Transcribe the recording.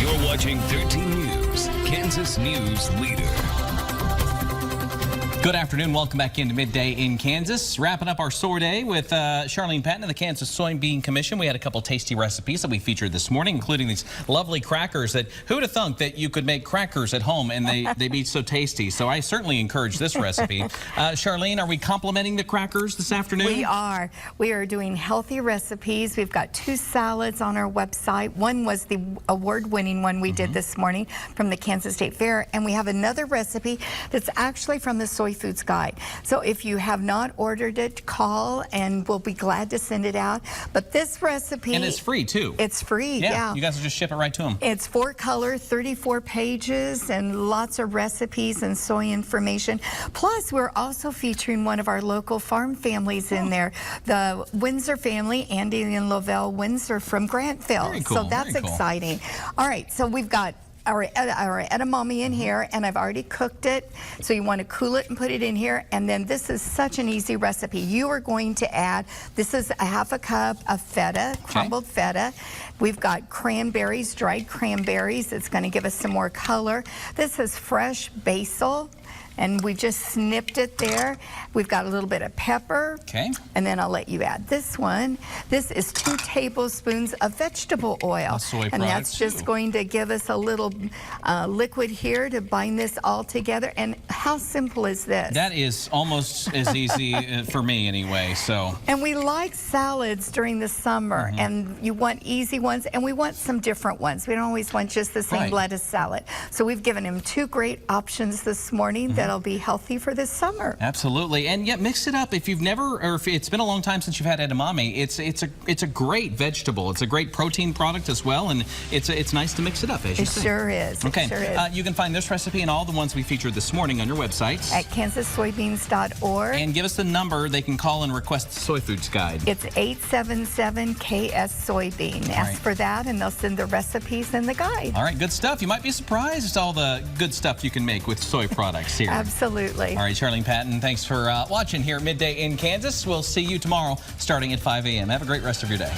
You're watching 13 News, Kansas News Leader. Good afternoon. Welcome back into Midday in Kansas. Wrapping up our SOAR Day with Charlene Patton of the Kansas Soybean Commission. We had a couple tasty recipes that we featured this morning, including these lovely crackers that who would have thunk that you could make crackers at home and they'd be so tasty. So I certainly encourage this recipe. Charlene, are we complimenting the crackers this afternoon? We are. We are doing healthy recipes. We've got 2 salads on our website. One was the award-winning one we did this morning from the Kansas State Fair, and we have another recipe that's actually from the Soyfoods Guide. So if you have not ordered it, call and we'll be glad to send it out. But this recipe... And it's free too. It's free, yeah. You guys will just ship it right to them. It's 4-color, 34 pages, and lots of recipes and soy information. Plus, we're also featuring one of our local farm families in there, the Windsor family, Andy and Lovell Windsor from Grantville. Very cool, so that's exciting. All right, so we've got our edamame in here, and I've already cooked it. So you want to cool it and put it in here. And then this is such an easy recipe. You are going to add, this is a 1/2 cup of feta, crumbled feta. We've got cranberries, dried cranberries. It's going to give us some more color. This is fresh basil, and we just snipped it there. We've got a little bit of pepper. Okay. And then I'll let you add this one. This is 2 tablespoons of vegetable oil. A soy and that's just too. going to give us a little liquid here to bind this all together. And how simple is this? That is almost as easy for me anyway, so. And we like salads during the summer, and you want easy ones, and we want some different ones. We don't always want just the same lettuce salad. So we've given him 2 great options this morning that'll be healthy for this summer. Absolutely, and yet mix it up. If you've never, or if it's been a long time since you've had edamame, it's a great vegetable. It's a great protein product as well, and it's nice to mix it up, as you say. It sure is. Okay, It sure is. you can find this recipe and all the ones we featured this morning on your website At kansassoybeans.org. And give us the number they can call and request the Soy Foods Guide. It's 877-KS Soybean. Ask for that, and they'll send the recipes and the guide. All right, good stuff. You might be surprised at all the good stuff you can make with soy products here. Absolutely. All right, Charlene Patton, thanks for watching here at Midday in Kansas. We'll see you tomorrow starting at 5 a.m. Have a great rest of your day.